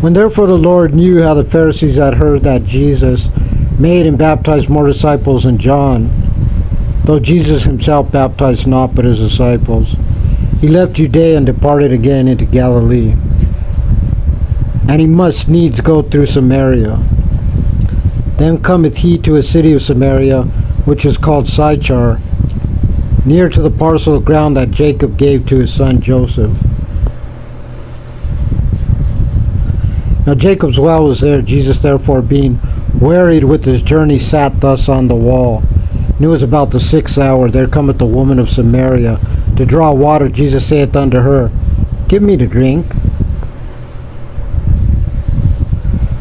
When therefore the Lord knew how the Pharisees had heard that Jesus made and baptized more disciples than John, though Jesus himself baptized not but his disciples, he left Judea and departed again into Galilee. And he must needs go through Samaria. Then cometh he to a city of Samaria, which is called Sychar, near to the parcel of ground that Jacob gave to his son Joseph. Now Jacob's well was there. Jesus therefore, being wearied with his journey, sat thus on the wall. And it was about the 6th hour. There cometh a woman of Samaria to draw water. Jesus saith unto her, Give me to drink.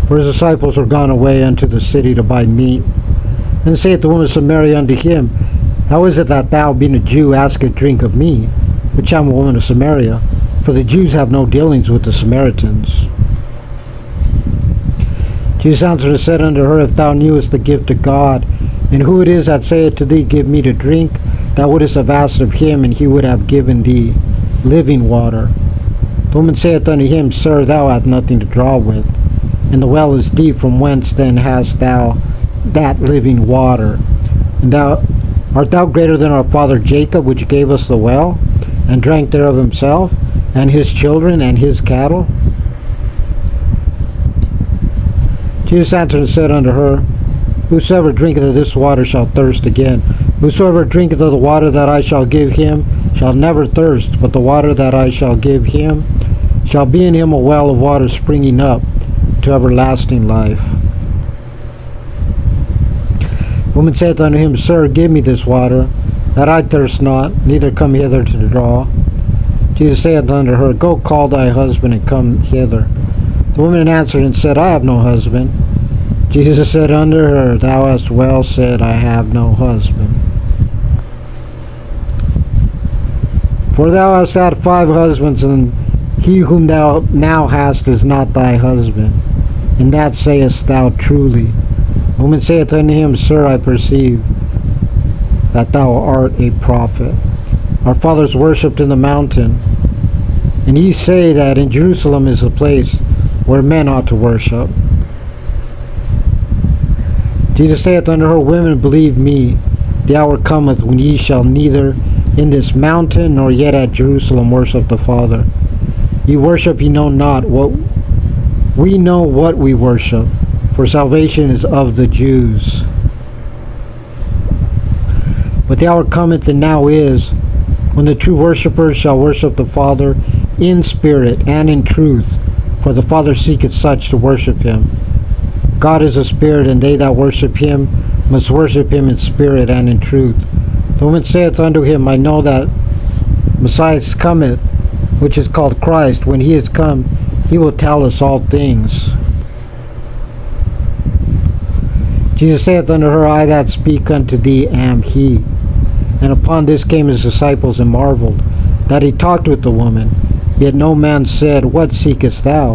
For his disciples were gone away unto the city to buy meat. Then saith the woman of Samaria unto him, How is it that thou, being a Jew, askest drink of me, which am a woman of Samaria? For the Jews have no dealings with the Samaritans. Jesus answered and said unto her, If thou knewest the gift of God, and who it is that saith to thee, Give me to drink, thou wouldest have asked of him, and he would have given thee living water. The woman saith unto him, Sir, thou hast nothing to draw with, and the well is deep. From whence then hast thou that living water? And art thou greater than our father Jacob, which gave us the well, and drank thereof himself, and his children, and his cattle? Jesus answered and said unto her, Whosoever drinketh of this water shall thirst again. Whosoever drinketh of the water that I shall give him shall never thirst, but the water that I shall give him shall be in him a well of water springing up to everlasting life. The woman saith unto him, Sir, give me this water, that I thirst not, neither come hither to draw. Jesus saith unto her, Go call thy husband, and come hither. The woman answered and said, I have no husband. Jesus said unto her, Thou hast well said, I have no husband. For thou hast had 5 husbands, and he whom thou now hast is not thy husband. And that sayest thou truly. The woman saith unto him, Sir, I perceive that thou art a prophet. Our fathers worshipped in the mountain, and ye say that in Jerusalem is the place where men ought to worship. Jesus saith unto her, Women, believe me, the hour cometh when ye shall neither in this mountain nor yet at Jerusalem worship the Father. Ye worship, ye know not what we know what we worship, for salvation is of the Jews. But the hour cometh, and now is, when the true worshippers shall worship the Father in spirit and in truth, for the Father seeketh such to worship him. God is a spirit, and they that worship him must worship him in spirit and in truth. The woman saith unto him, I know that Messiah cometh, which is called Christ. When he is come, he will tell us all things. Jesus saith unto her, I that speak unto thee am he. And upon this came his disciples, and marveled that he talked with the woman. Yet no man said, What seekest thou?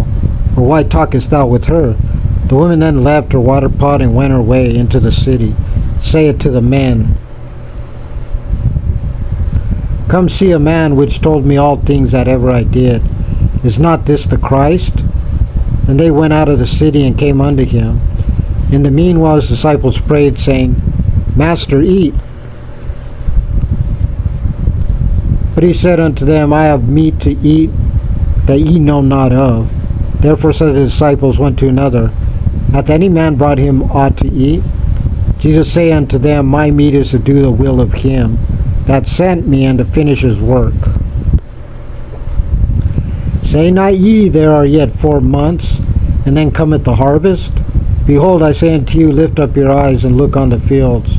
Or why talkest thou with her? The woman then left her water pot, and went her way into the city, saith to the men, Come see a man which told me all things that ever I did. Is not this the Christ? And they went out of the city, and came unto him. In the meanwhile his disciples prayed, saying, Master, eat. But he said unto them, I have meat to eat that ye know not of. Therefore said the disciples one to another, Hath any man brought him aught to eat? Jesus saith unto them, My meat is to do the will of him that sent me, and to finish his work. Say not ye, There are yet 4 months, and then cometh the harvest? Behold, I say unto you, Lift up your eyes, and look on the fields,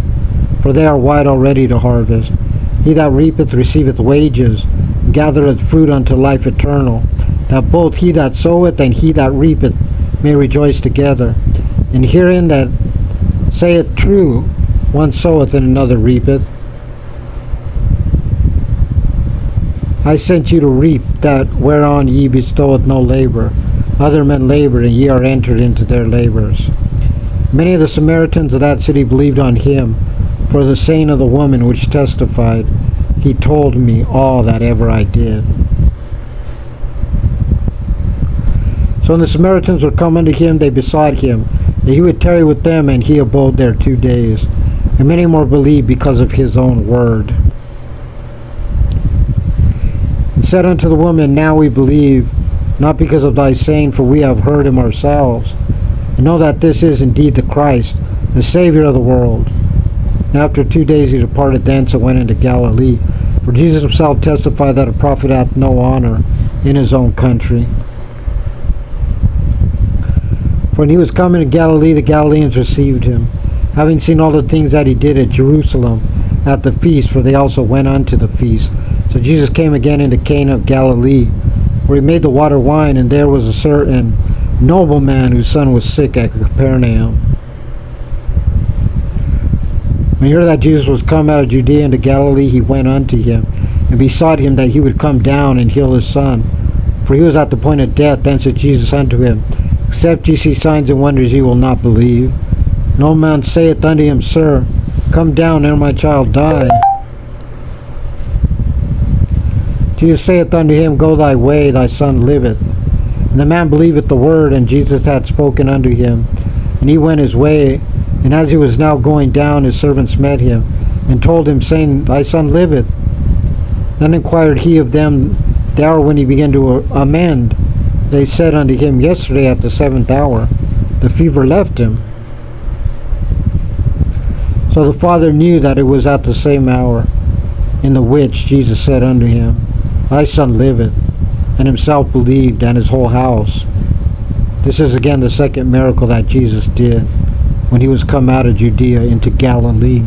for they are white already to harvest. He that reapeth receiveth wages, and gathereth fruit unto life eternal, that both he that soweth and he that reapeth may rejoice together. And herein that saith true, one soweth and another reapeth. I sent you to reap that whereon ye bestoweth no labor. Other men labored, and ye are entered into their labors. Many of the Samaritans of that city believed on him, for the saying of the woman which testified, He told me all that ever I did. So when the Samaritans were come unto him, they besought him that he would tarry with them, and he abode there 2 days. And many more believed because of his own word. And said unto the woman, Now we believe, not because of thy saying, for we have heard him ourselves, and know that this is indeed the Christ, the Savior of the world. And after 2 days he departed thence and went into Galilee. For Jesus himself testified that a prophet hath no honor in his own country. For when he was coming to Galilee, the Galileans received him, having seen all the things that he did at Jerusalem at the feast, for they also went unto the feast. So Jesus came again into Cana of Galilee, where he made the water wine, and there was a certain nobleman whose son was sick at Capernaum. When he heard that Jesus was come out of Judea into Galilee, he went unto him, and besought him that he would come down and heal his son. For he was at the point of death. Then said Jesus unto him, Except ye see signs and wonders, ye will not believe. No man saith unto him, Sir, come down, ere my child die. Jesus saith unto him, Go thy way, thy son liveth. And the man believeth the word, and Jesus had spoken unto him. And he went his way, and as he was now going down, his servants met him, and told him, saying, Thy son liveth. Then inquired he of them the hour when he began to amend. They said unto him, Yesterday at the 7th hour, the fever left him. So the father knew that it was at the same hour in the which Jesus said unto him, Thy son liveth, and himself believed, and his whole house. This is again the second miracle that Jesus did, when he was come out of Judea into Galilee.